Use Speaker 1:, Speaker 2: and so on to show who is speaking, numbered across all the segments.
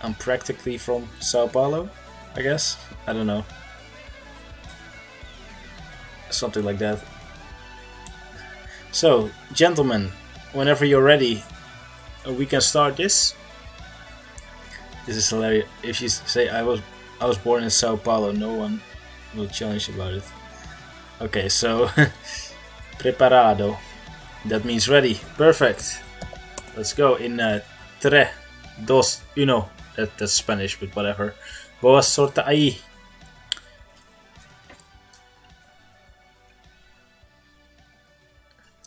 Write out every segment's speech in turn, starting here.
Speaker 1: I'm practically from Sao Paulo, I guess. I don't know. Something like that. So, gentlemen, whenever you're ready, we can start this. This is hilarious. If you say I was born in Sao Paulo, no one will challenge about it. Okay, so preparado. That means ready. Perfect. Let's go in 3, 2, 1. That's Spanish, but whatever. Boa sorte ahí.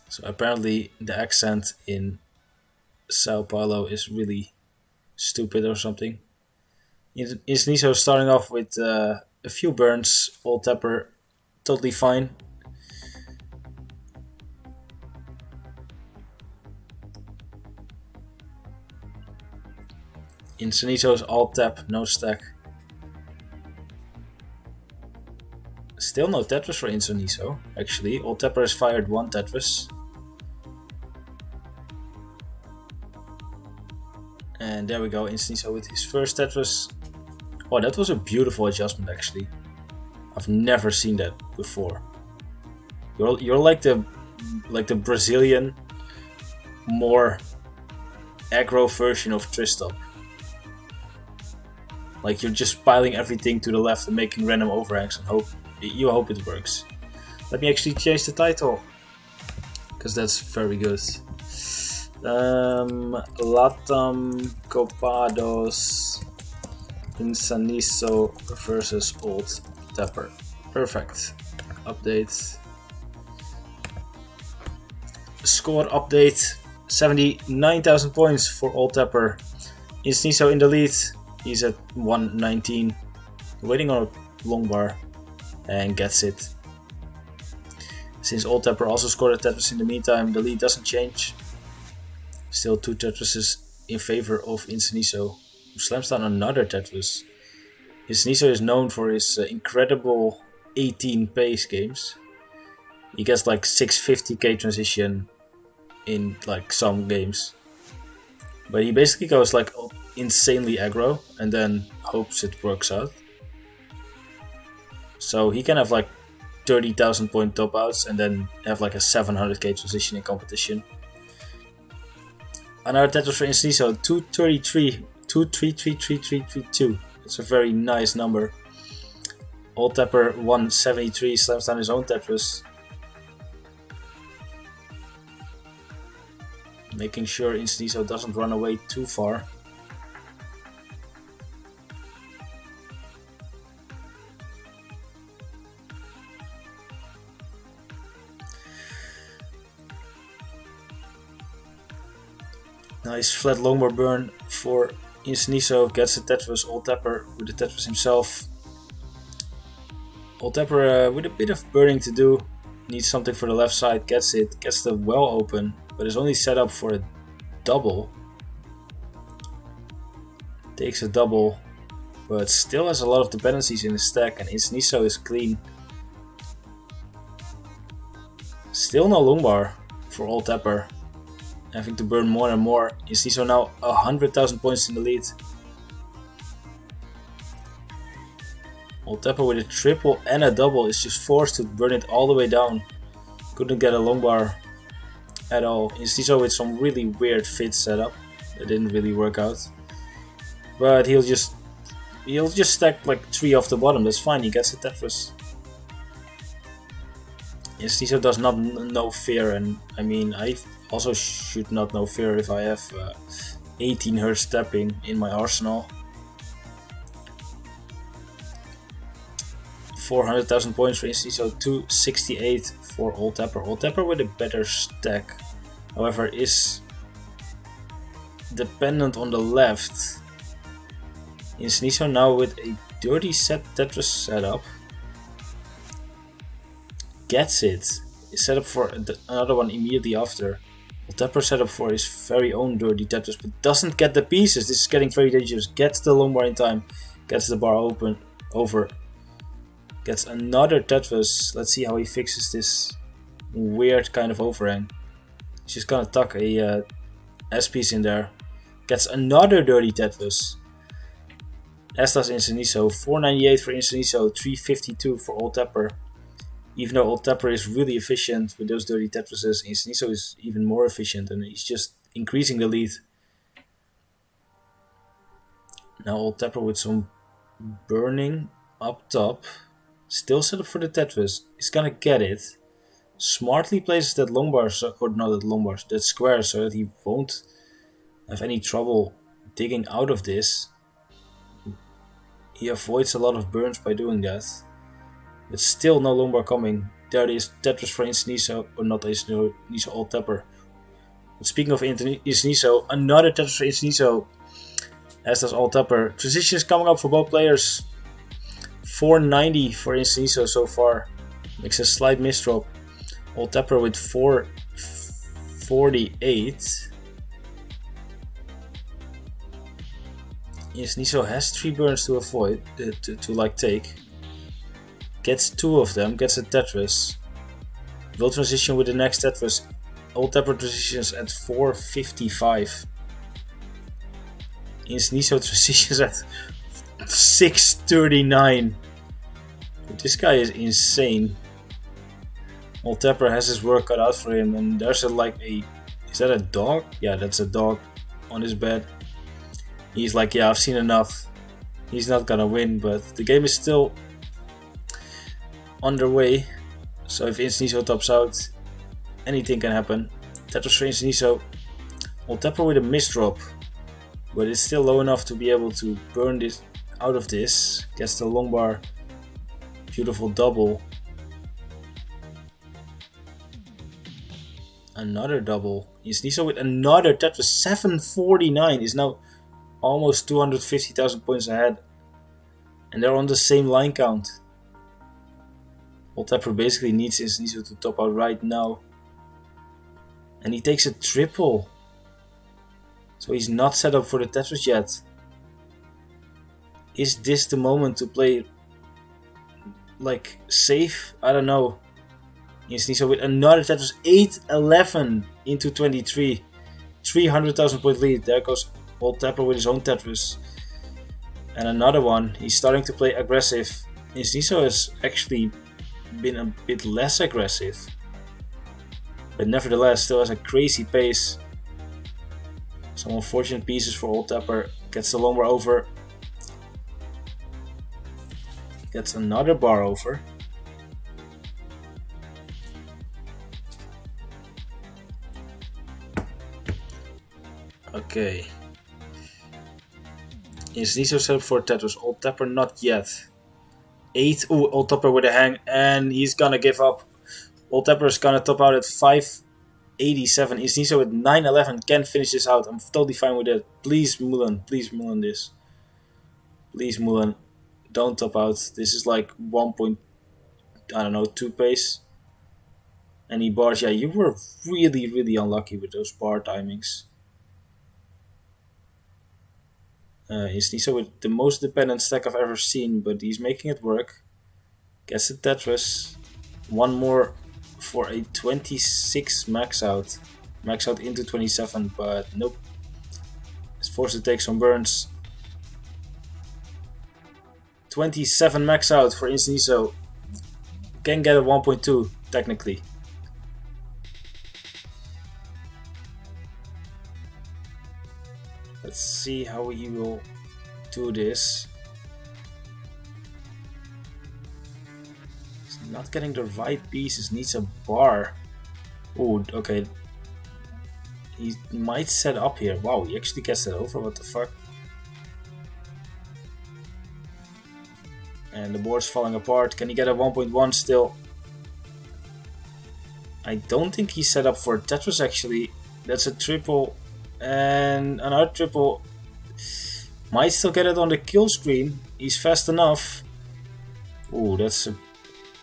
Speaker 1: So apparently the accent in Sao Paulo is really stupid or something. Insaniso starting off with a few burns. Old Tapper totally fine. Insaniso's alt tap, no stack. Still no Tetris for Insaniso, actually. Old Tapper has fired 1 Tetris. And there we go, Insaniso with his first Tetris. Oh, that was a beautiful adjustment, actually. I've never seen that before. You're like the Brazilian, more aggro version of Tristop. Like you're just piling everything to the left and making random overhangs and hope it works. Let me actually change the title, because that's very good. LATAM Copados Insaniso versus Old Tapper. Perfect. Update. Score update. 79,000 points for Old Tapper. Insaniso in the lead. He's at 119. Waiting on a long bar. And gets it. Since Old Tapper also scored a Tetris in the meantime, the lead doesn't change. Still 2 Tetrises in favor of Insaniso, who slams down another Tetris. Insaniso is known for his incredible 18 pace games. He gets like 650k transition in like some games. But he basically goes like insanely aggro and then hopes it works out. So he can have like 30,000 point top outs and then have like a 700k transition in competition. Another Tetris for Insaniso, 233, 2333332. It's a very nice number. Old Tapper 173 slams down his own Tetris. Making sure Insaniso doesn't run away too far. Nice flat longbar burn for Insaniso. Gets the Tetris. Old Tapper with the Tetris himself. Old Tapper with a bit of burning to do. Needs something for the left side. Gets it. Gets the well open. But is only set up for a double. Takes a double. But still has a lot of dependencies in his stack. And Insaniso is clean. Still no longbar for Old Tapper. Having to burn more and more. Insaniso now 100,000 points in the lead. Old Tapper with a triple and a double is just forced to burn it all the way down. Couldn't get a long bar at all. Insaniso with some really weird fit setup that didn't really work out. But he'll just stack like 3 off the bottom. That's fine. He gets a Tetris. Insaniso does not know fear, and I mean I also should not know fear if I have 18 Hz tapping in my arsenal. 400,000 points for Insaniso, 268 for Old Tapper. Old Tapper with a better stack, however, is dependent on the left. Insaniso now with a dirty set Tetris setup. Gets it. Is set up for another one immediately after. Old Tapper set up for his very own dirty Tetris, but doesn't get the pieces. This is getting very dangerous. Gets the long bar in time. Gets the bar open. Over. Gets another Tetris. Let's see how he fixes this weird kind of overhang. He's just gonna tuck a S piece in there. Gets another dirty Tetris. as does Insaniso. 498 for Insaniso, 352 for Old Tapper. Even though Old Tapper is really efficient with those dirty Tetrises, Insaniso is even more efficient and he's just increasing the lead. Now Old Tapper with some burning up top. Still set up for the Tetris. He's gonna get it. Smartly places that long bar, or not that long bar, that square, so that he won't have any trouble digging out of this. He avoids a lot of burns by doing that. But still no long bar coming. There it is, Tetris for Insaniso, or not Insaniso, Old Tapper. But speaking of Insaniso, another Tetris for Insaniso, as does Old Tapper. Transition is coming up for both players. 490 for Insaniso so far. Makes a slight misdrop. Old Tapper with 448. Insaniso has 3 burns to avoid, to take. Gets 2 of them, gets a Tetris. Will transition with the next Tetris. Old Tapper transitions at 455. Insaniso transitions at 639. This guy is insane. Old Tapper has his work cut out for him, and there's is that a dog? Yeah, that's a dog on his bed. He's like, yeah, I've seen enough. He's not gonna win, but the game is still underway. So if Insaniso tops out, anything can happen. Tetris for Insaniso. Old Tapper with a misdrop, but it's still low enough to be able to burn this out of this. Gets the long bar. Beautiful double. Another double. Insaniso with another Tetris. 749 is now almost 250,000 points ahead. And they're on the same line count. Old Tapper basically needs Insaniso to top out right now. And he takes a triple. So he's not set up for the Tetris yet. Is this the moment to play safe? I don't know. Insaniso with another Tetris. 811 into 23. 300,000 point lead. There goes Old Tapper with his own Tetris. And another one. He's starting to play aggressive. Insaniso has actually been a bit less aggressive. But nevertheless still has a crazy pace. Some unfortunate pieces for Old Tapper. Gets the long bar over. Gets another bar over. Okay. Insaniso set up for Tetris. Old Tapper not yet. 8. Ooh, Old Tapper with a hang. And he's gonna give up. Old Tapper is gonna top out at 587. Insaniso with 911 can finish this out. I'm totally fine with that. Please Mulan. Please Mulan this. Please Mulan. Don't top out. This is like 1.2 pace. Any bars? Yeah, you were really, really unlucky with those bar timings. Insaniso with the most dependent stack I've ever seen, but he's making it work. Gets the Tetris. One more for a 26 max out. Max out into 27, but nope. He's forced to take some burns. 27 max out for Insaniso. Can get a 1.2 technically. Let's see how he will do this. He's not getting the right pieces, needs a bar. Oh, okay. He might set up here. Wow, he actually gets that over, what the fuck? And the board's falling apart. Can he get a 1.1 still? I don't think he's set up for Tetris actually. That's a triple. And another triple. Might still get it on the kill screen. He's fast enough. Ooh, that's a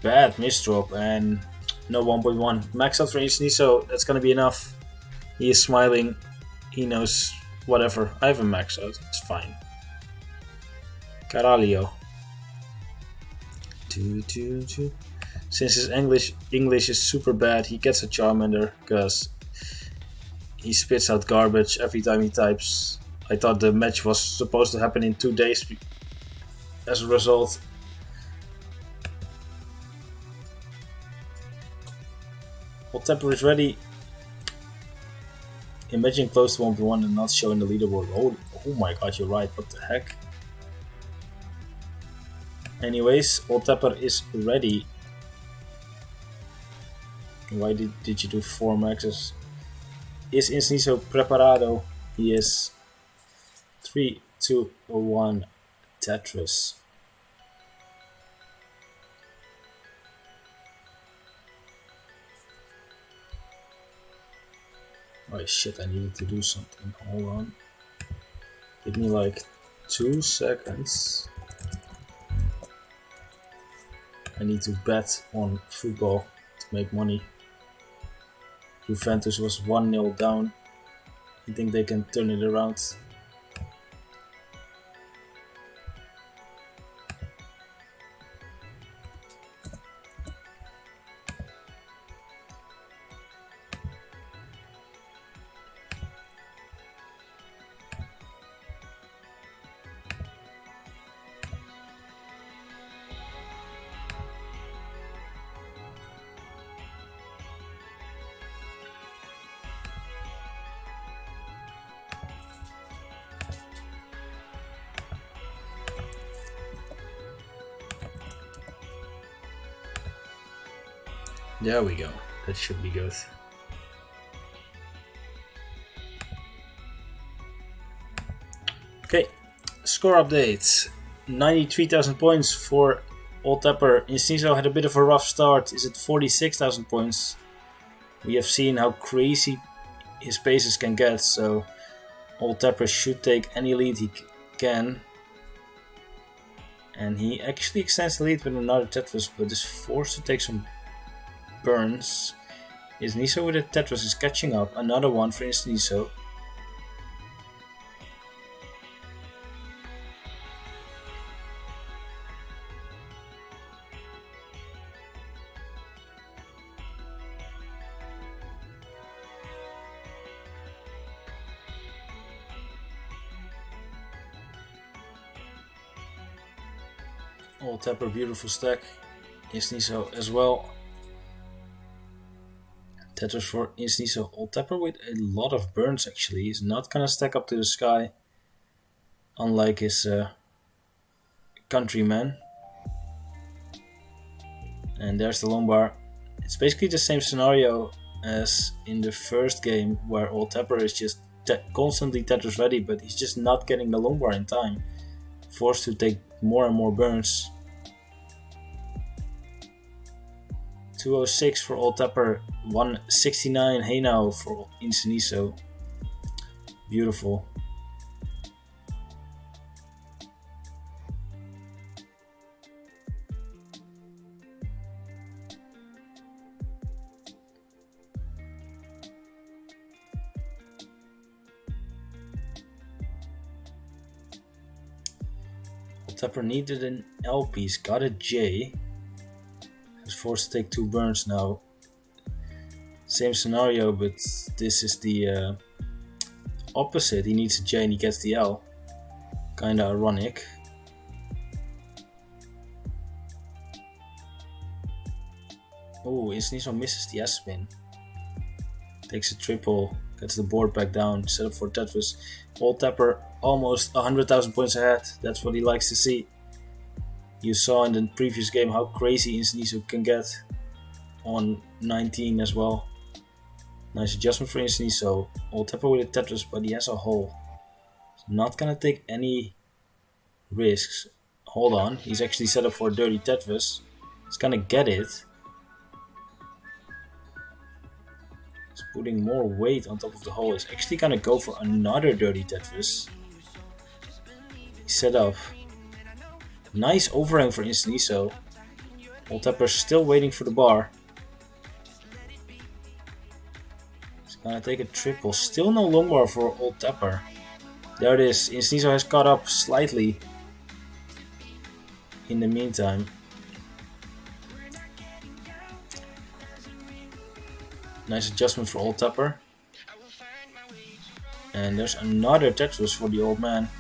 Speaker 1: bad misdrop. And no 1.1. Max out for Insaniso. That's gonna be enough. He is smiling. He knows whatever. I have a max out. It's fine. Caralho. Since his English is super bad, he gets a Charmander because he spits out garbage every time he types. I thought the match was supposed to happen in 2 days as a result. Old Tapper is ready. Imagine close to 1v1 and not showing the leaderboard. Oh my god, you're right, what the heck. Anyways, Old Tapper is ready. Why did you do 4 maxes? Is Insaniso preparado? He is. 3, 2, 1, Tetris. Oh shit, I needed to do something. Hold on. Give me like 2 seconds. I need to bet on football to make money. Juventus was 1-0 down. I think they can turn it around. There we go. That should be good. Okay, score update. 93,000 points for Old Tapper. Insaniso had a bit of a rough start. Is at 46,000 points. We have seen how crazy his paces can get, so Old Tapper should take any lead he can. And he actually extends the lead with another Tetris, but is forced to take some burns. Insaniso with a Tetris is catching up. Another one for Insaniso. Old Tapper, beautiful stack. Insaniso as well. Tetris for Insaniso. Old Tapper with a lot of burns actually. He's not gonna stack up to the sky. Unlike his countryman. And there's the long bar. It's basically the same scenario as in the first game, where Old Tapper is just constantly Tetris ready, but he's just not getting the long bar in time. Forced to take more and more burns. 206 for Old Tapper, 169 hey now for Insaniso. Beautiful. Old Tapper needed an L piece, got a J. He's forced to take 2 burns now. Same scenario, but this is the opposite. He needs a J and he gets the L. Kinda ironic. Oh, Insaniso misses the S spin. Takes a triple, gets the board back down, set up for Tetris. Old Tapper almost 100,000 points ahead. That's what he likes to see. You saw in the previous game how crazy Insaniso can get on 19 as well. Nice adjustment for Insaniso. Old Tapper with a Tetris, but he has a hole. He's not gonna take any risks. Hold on, he's actually set up for a dirty Tetris. He's gonna get it. He's putting more weight on top of the hole. He's actually gonna go for another dirty Tetris. He's set up. Nice overhang for Insaniso. Old Tapper still waiting for the bar. He's gonna take a triple. Still no long bar for Old Tapper. There it is. Insaniso has caught up slightly in the meantime. Nice adjustment for Old Tapper. And there's another Tetris for the old man.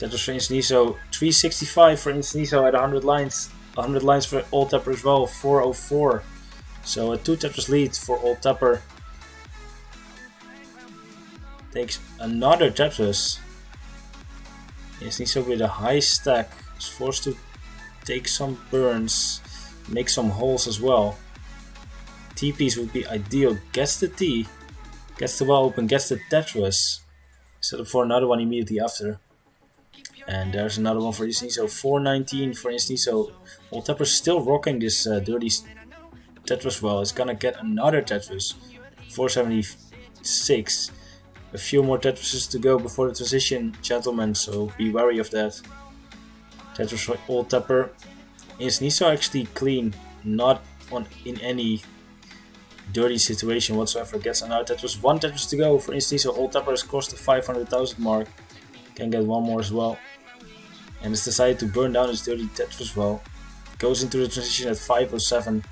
Speaker 1: Tetris for Insaniso, 365 for Insaniso at 100 lines. 100 lines for Old Tapper as well, 404. So a 2 Tetris lead for Old Tapper. Takes another Tetris. Insaniso with a high stack is forced to take some burns, make some holes as well. TPs would be ideal. Gets the T, gets the well open, gets the Tetris. Set up for another one immediately after. And there's another one for Insaniso. 419 for Insaniso. Old Tapper's still rocking this dirty Tetris well. It's gonna get another Tetris. 476. A few more Tetrises to go before the transition, gentlemen, so be wary of that. Tetris for Old Tapper. Insaniso actually clean, not in any dirty situation whatsoever. Gets another Tetris. 1 Tetris to go for Insaniso. Old Tapper has crossed the 500,000 mark. Can get one more as well. And has decided to burn down his dirty Tetris well. Goes into the transition at 507.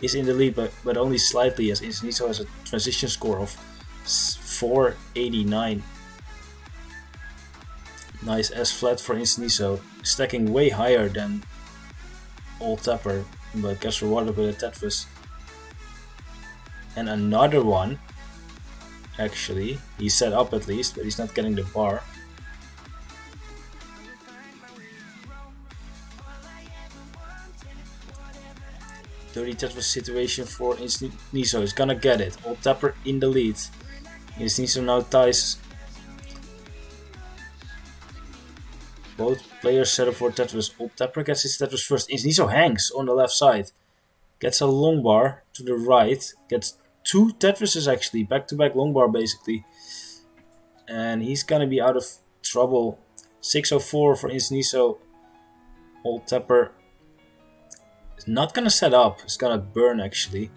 Speaker 1: Is in the lead, but only slightly, as Insaniso has a transition score of 489. Nice S flat for Insaniso. Stacking way higher than Old Tapper, but gets rewarded with a Tetris. And another one. Actually, he's set up at least, but he's not getting the bar. Dirty Tetris situation for Insaniso. He's gonna get it. Old Tapper in the lead. Insaniso now ties. Both players set up for Tetris. Old Tapper gets his Tetris first. Insaniso hangs on the left side. Gets a long bar to the right. Gets 2 Tetrises actually. Back to back long bar basically. And he's gonna be out of trouble. 604 for Insaniso. Old Tapper is not gonna set up. It's gonna burn actually.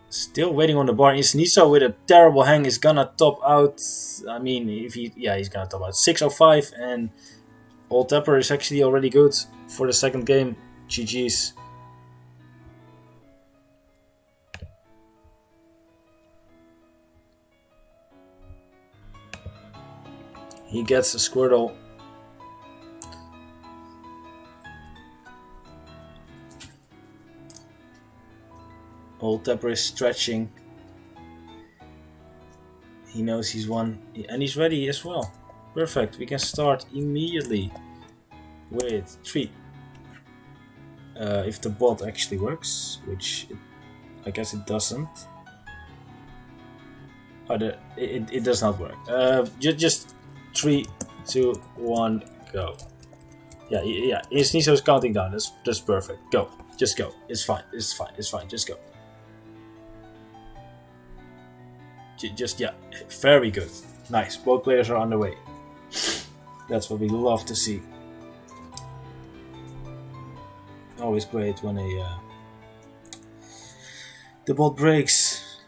Speaker 1: Still waiting on the bar. Insaniso with a terrible hang is gonna top out. I mean, he's gonna top out. 605, and Old Tapper is actually already good for the second game. GG's. He gets a Squirtle. Old Tapper is stretching. He knows he's won, and he's ready as well. Perfect. We can start immediately with 3. If the bot actually works, which I guess it doesn't. It does not work. Just 3, 2, 1, go. Yeah. Insaniso is counting down. That's perfect. Go. Just go. It's fine. Just go. Yeah, very good. Nice. Both players are on the way. That's what we love to see. Always great when the bot breaks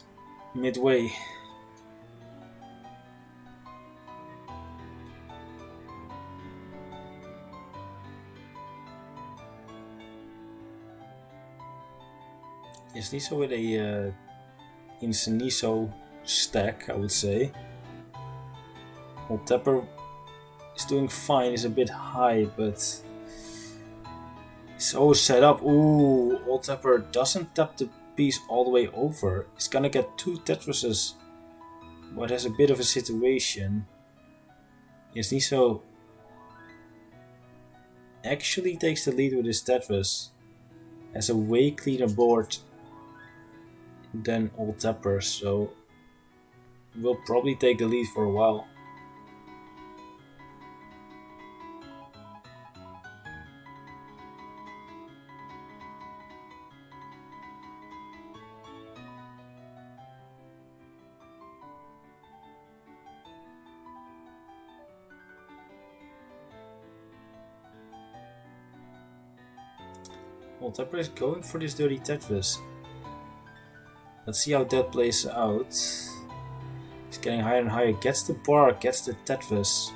Speaker 1: midway. Insaniso with a Insaniso stack, I would say. Old Tapper is doing fine. He's a bit high, but he's always set up. Ooh, Old Tapper doesn't tap the piece all the way over. He's gonna get 2 Tetrises, but has a bit of a situation. Insaniso actually takes the lead with his Tetris. Has a way cleaner board than Old Tapper, so will probably take the lead for a while. Old Tapper is going for this dirty Tetris. Let's see how that plays out. He's getting higher and higher. Gets the bar, gets the Tetris.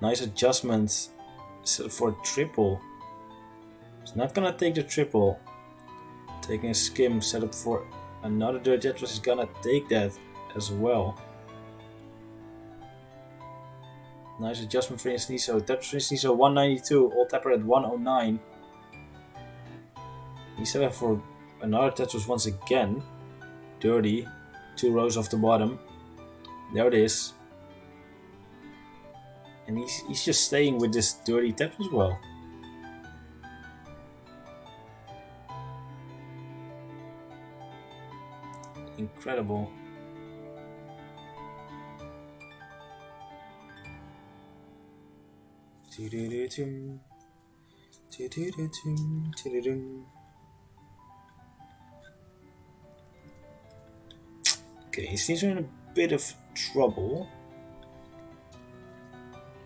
Speaker 1: Nice adjustment. Set for a triple. He's not gonna take the triple. Taking a skim, set up for another dirty Tetris. He's gonna take that as well. Nice adjustment for Insaniso. Tetris for Insaniso 192, all tapper at 109. He set up for another Tetris once again. Dirty. 2 rows off the bottom. There it is. And he's just staying with this dirty Tetris well. Incredible. Okay, he seems in a bit of trouble.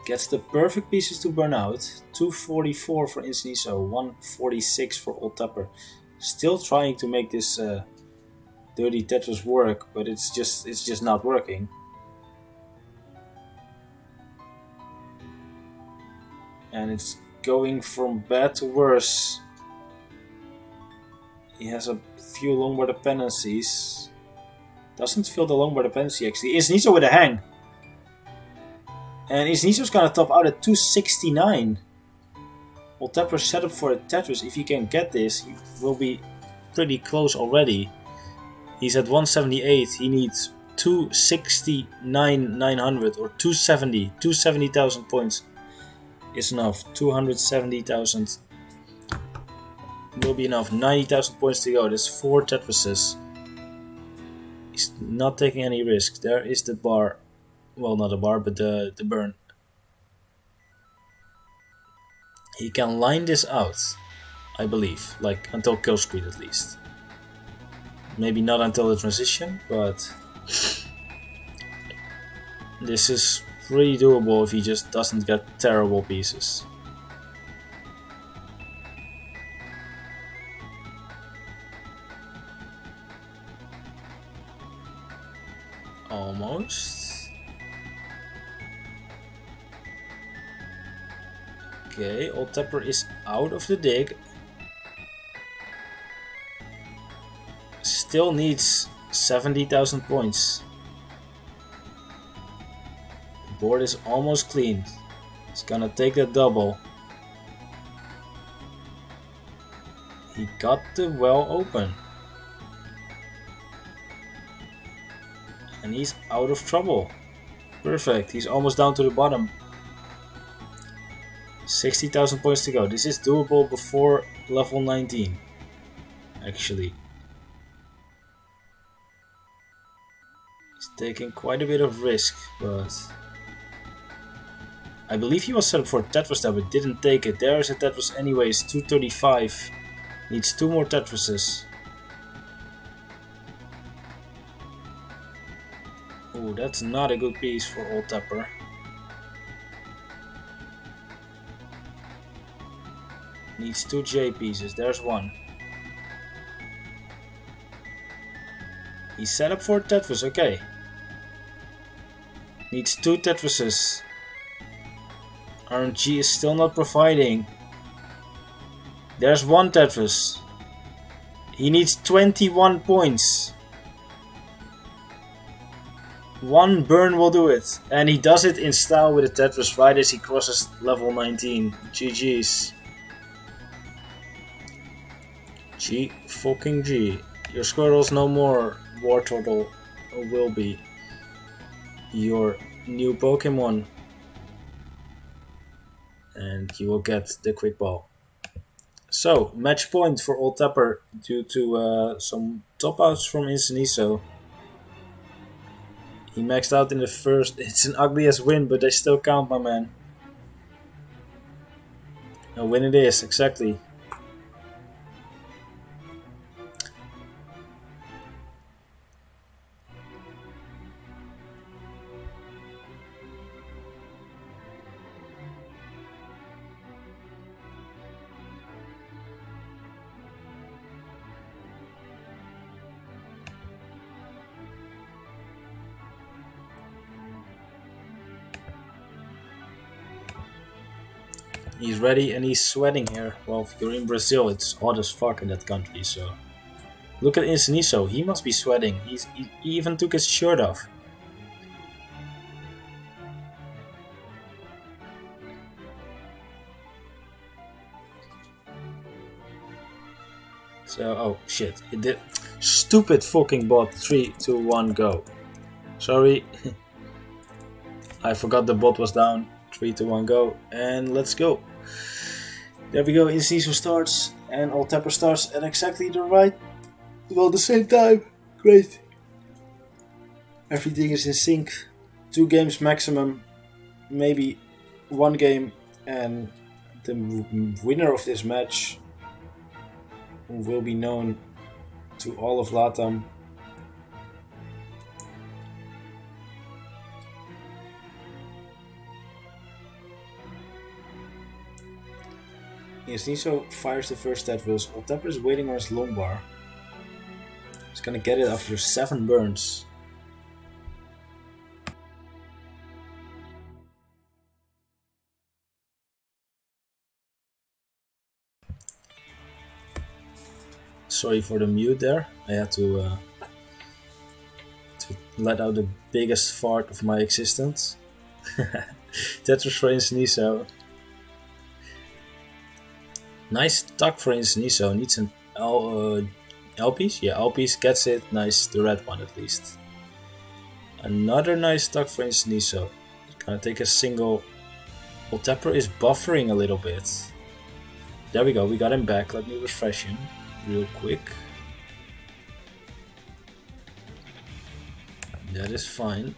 Speaker 1: Gets the perfect pieces to burn out. 244 for Insaniso, 146 for Old Tupper. Still trying to make this dirty Tetris work, but it's just not working. And it's going from bad to worse. He has a few longboard dependencies. Doesn't feel the longboard dependency actually. Insaniso with a hang. And Insaniso's gonna top out at 269. Old Tapper set up for a Tetris. If he can get this, he will be pretty close already. He's at 178. He needs 269,900 or 270. 270,000 points is enough. 270,000 will be enough. 90,000 points to go. There's 4 Tetrises. He's not taking any risk. There is the bar. Well, not a bar, but the burn. He can line this out, I believe. Like, until kill screen at least. Maybe not until the transition, but... this is pretty doable if he just doesn't get terrible pieces. Almost. Okay, Old Tapper is out of the dig. Still needs 70,000 points. The board is almost clean. He's gonna take that double. He got the well open. And he's out of trouble. Perfect, he's almost down to the bottom. 60,000 points to go. This is doable before level 19. Actually. He's taking quite a bit of risk, but... I believe he was set up for a Tetris there, but didn't take it. There is a Tetris anyways, 235. Needs 2 more Tetrises. Ooh, that's not a good piece for Old Tapper. Needs 2 J pieces, there's 1. He's set up for a Tetris, okay. Needs 2 Tetrises. RNG is still not providing. There's 1 Tetris. He needs 21 points. 1 burn will do it. And he does it in style with a Tetris right as he crosses level 19. GG's. G fucking G. Your Squirtle's no more. War Turtle will be your new Pokemon. And you will get the quick ball. So, match point for Old Tapper due to some top outs from Insaniso. He maxed out in the first. It's an ugly ass win, but they still count, my man. A win it is, exactly. He's ready and he's sweating here. Well, if you're in Brazil, it's hot as fuck in that country, so... Look at Insaniso, he must be sweating. He even took his shirt off. So, oh shit, it did. Stupid fucking bot. 3, 2, 1, go. Sorry. I forgot the bot was down. 3, 2, 1, go. And let's go. There we go. Insaniso starts. And All Tapper starts at exactly the right. Well, the same time. Great. Everything is in sync. 2 games maximum. Maybe 1 game. And the winner of this match will be known to all of LATAM. Insaniso fires the first Tetris. All Tapper is waiting on his long bar. He's gonna get it after 7 burns. Sorry for the mute there. I had to let out the biggest fart of my existence. Tetris for Insaniso. Nice tuck for Insaniso. Needs an LPs? Yeah, LPs gets it. Nice, the red one at least. Another nice tuck for Insaniso. Gonna take a single. All Tapper is buffering a little bit. There we go, we got him back. Let me refresh him real quick. That is fine.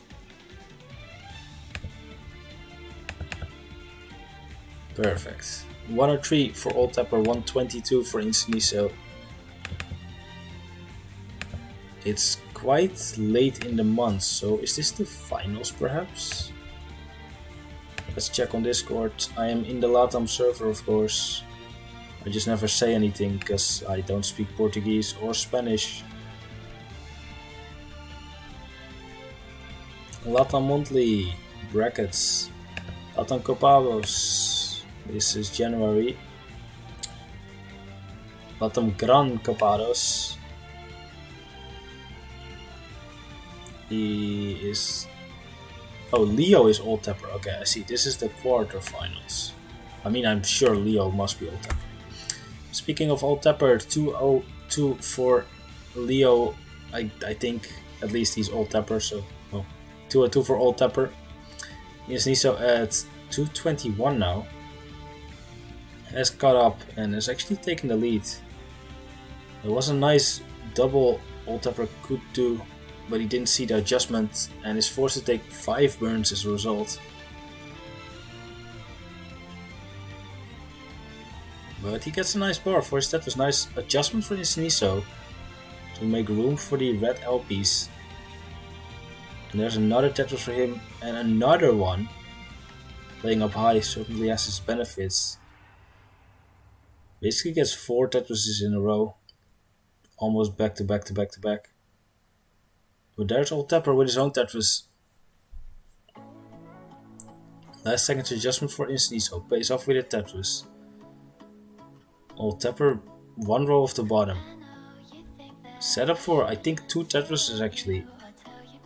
Speaker 1: Perfect. 103 for All Tapper, 122 for Insaniso. It's quite late in the month, so is this the finals perhaps? Let's check on Discord. I am in the LATAM server, of course. I just never say anything because I don't speak Portuguese or Spanish. LATAM Monthly brackets. LATAM Copados. This is January. LATAM Gran Copados. He is. Oh, Leo is All Tapper. Okay, I see. This is the quarterfinals. I mean, I'm sure Leo must be All Tapper. Speaking of All Tapper, 202 for Leo. I think at least he's All Tapper, so well, 202 for All Tapper. Insaniso at 221 now. Has caught up and is actually taking the lead. It was a nice double All Tapper could do, but he didn't see the adjustment and is forced to take 5 burns as a result. But he gets a nice bar for his Tetris. Nice adjustment for Insaniso to make room for the red LPs. And there's another Tetris for him and another one. Playing up high certainly has its benefits. Basically gets 4 Tetrises in a row. Almost back to back to back to back. But there's All Tapper with his own Tetris. Last second adjustment for Insaniso. Pays off with a Tetris. All Tapper 1 row off the bottom. Set up for I think 2 Tetrises actually.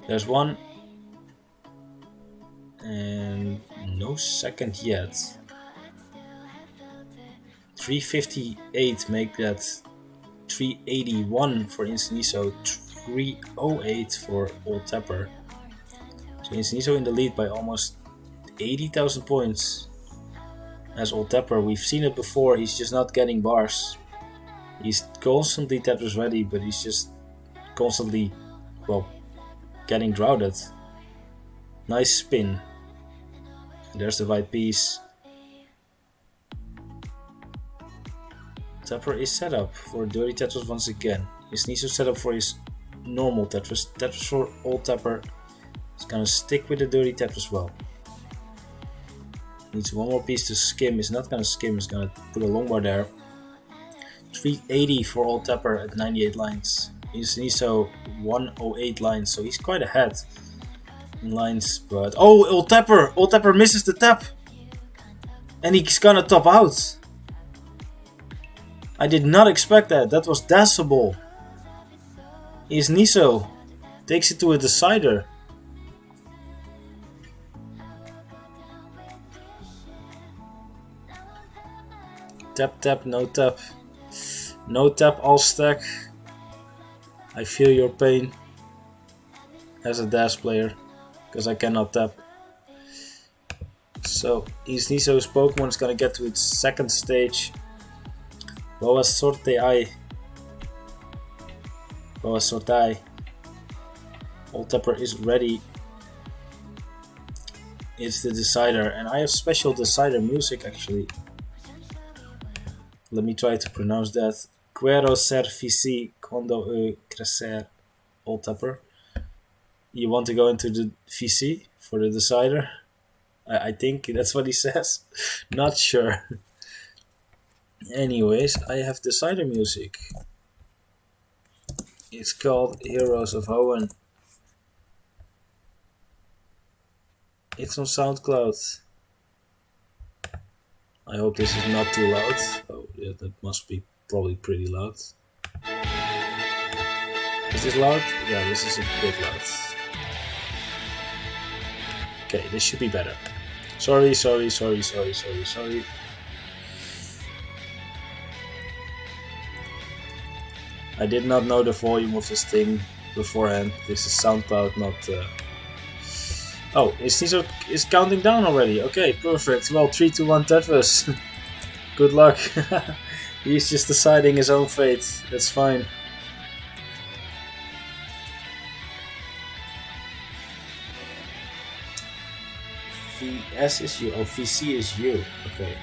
Speaker 1: There's one. And no second yet. 358 make that 381 for Insaniso. 308 for All Tapper. So Insaniso in the lead by almost 80,000 points. As All Tapper, we've seen it before, he's just not getting bars. He's constantly Tetris ready, but he's just constantly, well, getting droughted. Nice spin. There's the white piece. Tapper is set up for dirty Tetris once again. Insaniso set up for his normal Tetris. Tetris for All Tapper. He's gonna stick with the dirty Tetris well. Needs one more piece to skim. He's not gonna skim, he's gonna put a long bar there. 380 for All Tapper at 98 lines. Insaniso 108 lines, so he's quite ahead in lines, but oh, All Tapper misses the tap! And he's gonna top out. I did not expect that, that was danceable. Insaniso takes it to a decider. Tap tap, no tap. No tap, all stack. I feel your pain as a dash player, because I cannot tap. So Insaniso's Pokemon is gonna get to its second stage. Boa Sorte Ai. Boa Sortai. Old Tapper is ready. It's the decider, and I have special decider music actually. Let me try to pronounce that. Quero ser fici quando crescer, Old Tapper. You want to go into the VC for the decider? I think that's what he says. Not sure. Anyways, I have decider music. It's called Heroes of Hoenn. It's on SoundCloud. I hope this is not too loud. Oh, yeah, that must be probably pretty loud. Is this loud? Yeah, this is a bit loud. Okay, this should be better. Sorry. I did not know the volume of this thing beforehand. This is SoundCloud, not... Oh, Insaniso is counting down already. Okay, perfect. Well, 3, 2, 1 Tetris. Good luck. He's just deciding his own fate. That's fine. VS is you. Oh, VC is you. Okay.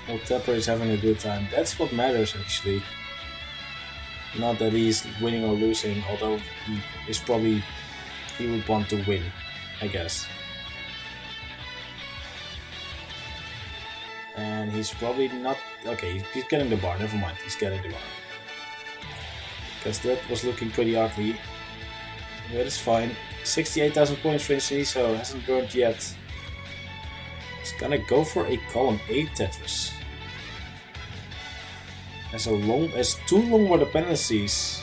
Speaker 1: Old Tapper is having a good time. That's what matters, actually. Not that he's winning or losing, although he would want to win, I guess. And he's probably not... Okay, he's getting the bar. Never mind, he's getting the bar. Because that was looking pretty ugly. But it's fine. 68,000 points for Insaniso, hasn't burned yet. He's gonna go for a column 8 Tetris. Has two long war dependencies.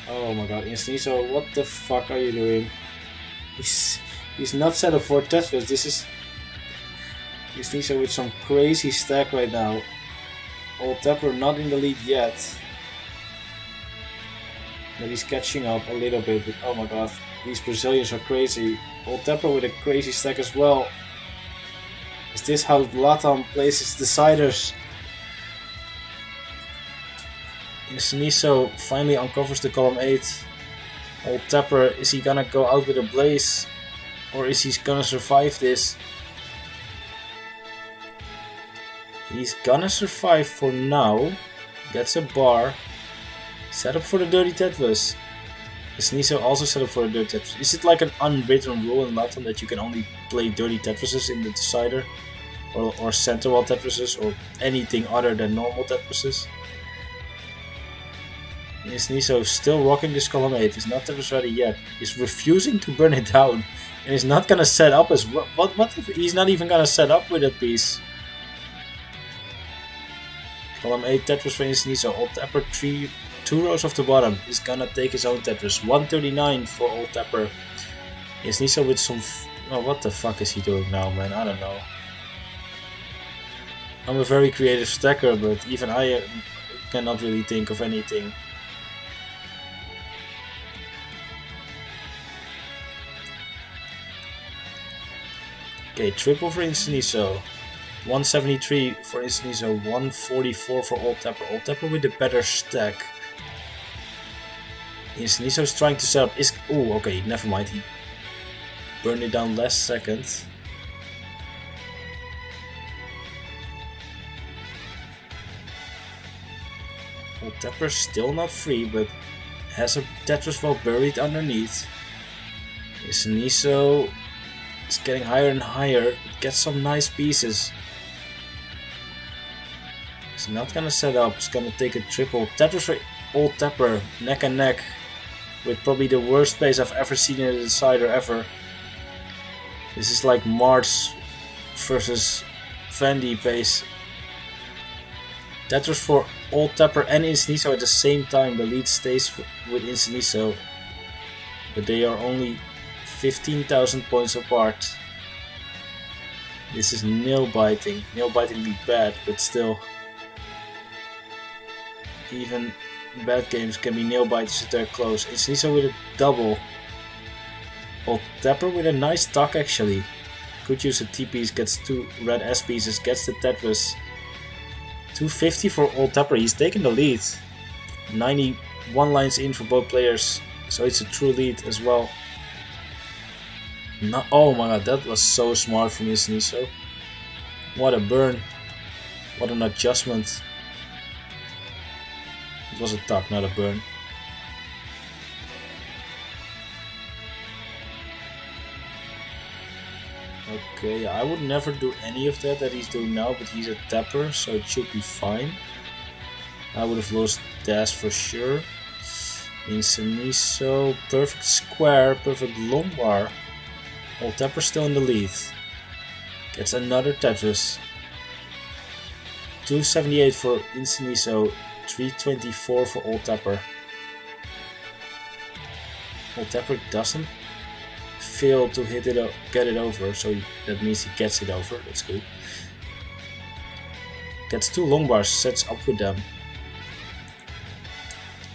Speaker 1: Oh my god, Insaniso, what the fuck are you doing? He's not set up for Tetris. This is Insaniso with some crazy stack right now. Old Tapper not in the lead yet. But he's catching up a little bit, but oh my god, these Brazilians are crazy. Old Tapper with a crazy stack as well. Is this how LATAM plays its deciders? Insaniso finally uncovers the column 8. Old Tapper, is he gonna go out with a blaze? Or is he gonna survive this? He's gonna survive for now. Gets a bar. Set up for the dirty Tetris. Insaniso also set up for a dirty Tetris. Is it like an unwritten rule in LATAM that you can only play dirty Tetrises in the decider? Or center wall Tetrises or anything other than normal Tetrises? Insaniso still rocking this column 8. He's not Tetris ready yet. He's refusing to burn it down. And he's not gonna set up as well. What if he's not even gonna set up with that piece? Column 8 Tetris for Insaniso. Old Tapper 2 rows off the bottom. He's gonna take his own Tetris. 139 for Old Tapper. Insaniso with some... Oh, what the fuck is he doing now, man? I don't know. I'm a very creative stacker, but even I cannot really think of anything. Okay, triple for Insaniso. 173 for Insaniso, 144 for Old Tapper. Old Tapper with the better stack. Insaniso is trying to set up. Oh, okay, never mind. He burned it down last second. Old Tapper still not free, but has a Tetris well buried underneath. Insaniso is getting higher and higher. Gets some nice pieces. He's not gonna set up. He's gonna take a triple. Tetris for Old Tapper, neck and neck, with probably the worst pace I've ever seen in a decider ever. This is like Mars versus Fendi pace. Tetris for Old Tapper and Insaniso at the same time. The lead stays with Insaniso, but they are only 15,000 points apart. This is nail-biting. Nail-bitingly bad, but still. Even bad games can be nail-biters if they're close. Insaniso with a double. Old Tapper with a nice tuck actually. Could use a T-piece, gets 2 red S-pieces, gets the Tetris. 250 for Old Tapper, he's taking the lead. 91 lines in for both players, so it's a true lead as well. No, oh my god, that was so smart from Insaniso. What a burn. What an adjustment. It was a tuck, not a burn. Okay, I would never do any of that he's doing now, but he's a tapper, so it should be fine. I would have lost dash for sure. Insaniso, perfect square, perfect long bar. Old Tapper still in the lead. Gets another Tetris. 278 for Insaniso, 324 for Old Tapper. Old Tapper doesn't fail to hit it, get it over, so that means he gets it over. That's good. Gets 2 long bars, sets up with them.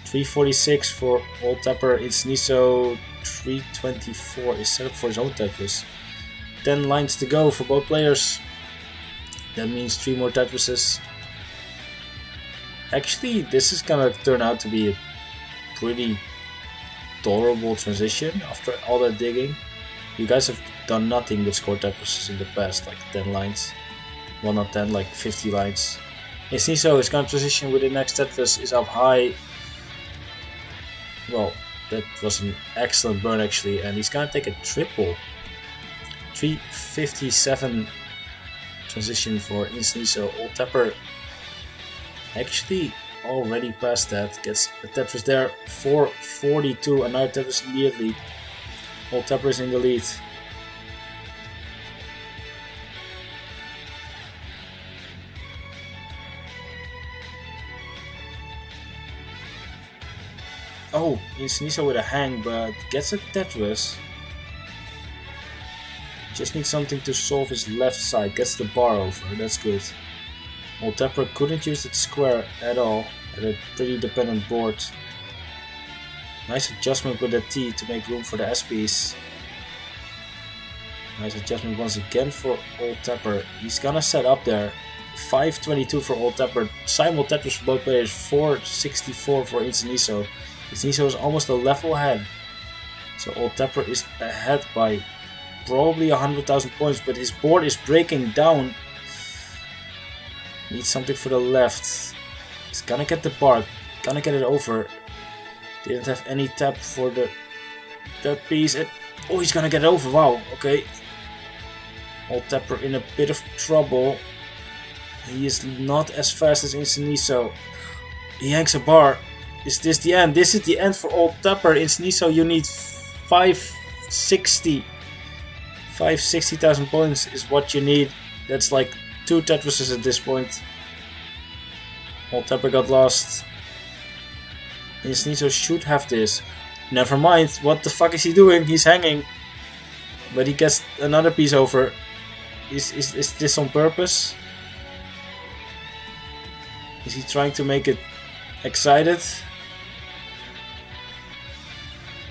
Speaker 1: 346 for Old Tapper. Insaniso 324 is set up for his own Tetris. 10 lines to go for both players. That means 3 more Tetrises. Actually, this is gonna turn out to be a pretty tolerable transition after all that digging. You guys have done nothing but score Tetrises in the past, like 10 lines. Well, not 10, like 50 lines. Insaniso is gonna transition with the next Tetris, is up high. Well, that was an excellent burn actually, and he's gonna take a triple. 357 transition for Insaniso. Old Tapper actually already past that, gets a Tetris there. 442, another Tetris immediately. Old Tapper is in the lead. Oh, Insaniso with a hang, but gets a Tetris. Just needs something to solve his left side. Gets the bar over, that's good. Old Tapper couldn't use that square at all. Had a pretty dependent board. Nice adjustment with the T to make room for the S-piece. Nice adjustment once again for Old Tapper. He's gonna set up there. 522 for Old Tapper. Simul Tetris for both players. 464 for Insaniso. Insaniso is almost a level ahead. So Old Tapper is ahead by probably 100,000 points, but his board is breaking down. Needs something for the left. He's gonna get the bar, gonna get it over. Didn't have any tap for that piece. Oh, he's gonna get it over. Wow, okay. Old Tapper in a bit of trouble. He is not as fast as Insaniso. He hangs a bar. Is this the end? This is the end for Old Tapper. Insaniso, you need 560,000 points is what you need. That's like 2 Tetrises at this point. Old Tapper got lost. Insaniso should have this. Never mind, what the fuck is he doing? He's hanging. But he gets another piece over. Is this on purpose? Is he trying to make it excited?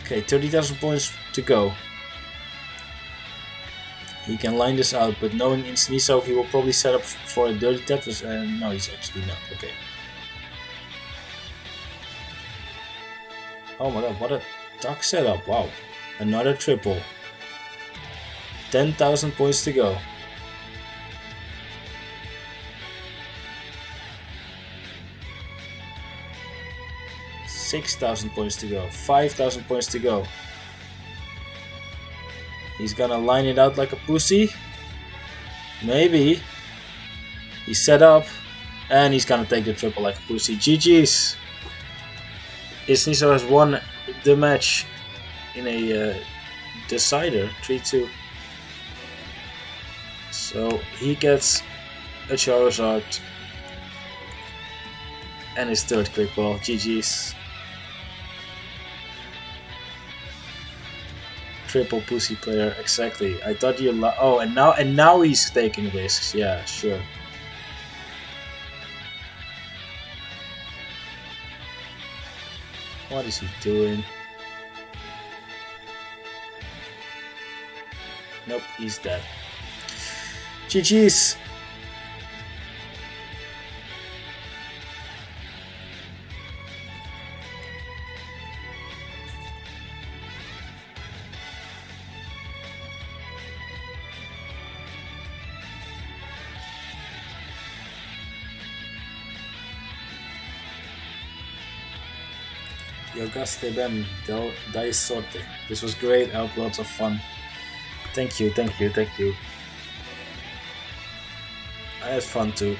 Speaker 1: Okay, 30,000 points to go. He can line this out, but knowing Insaniso, he will probably set up for a dirty Tetris, and no, he's actually not. Okay. Oh my god, what a duck setup. Wow. Another triple. 10,000 points to go. $6,000 points to go. 5,000 points to go. He's gonna line it out like a pussy. Maybe. He's set up. And he's gonna take the triple like a pussy. GG's. Insaniso has won the match in a decider. 3-2. So he gets a Charizard. And his third quick ball. GG's. triple pussy player, exactly. I thought you oh, and now he's taking risks. Yeah, sure. What is he doing? Nope, he's dead. GG's. Yo gaste ben, dai sorte. This was great, I had lots of fun. Thank you, thank you, thank you. I had fun too.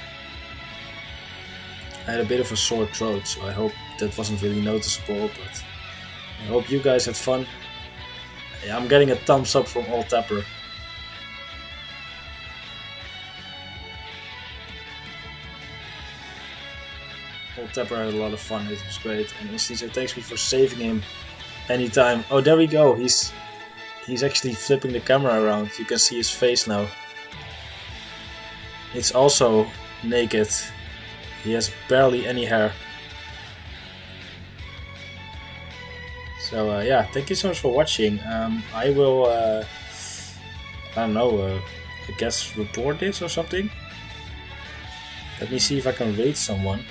Speaker 1: I had a bit of a sore throat, so I hope that wasn't really noticeable, but I hope you guys had fun. Yeah, I'm getting a thumbs up from All Tapper. All Tapper had a lot of fun, it was great. And Insaniso thanks me for saving him anytime. Oh, there we go, he's actually flipping the camera around. You can see his face now. It's also naked. He has barely any hair. So yeah, thank you so much for watching. I will, I don't know, I guess report this or something. Let me see if I can rate someone.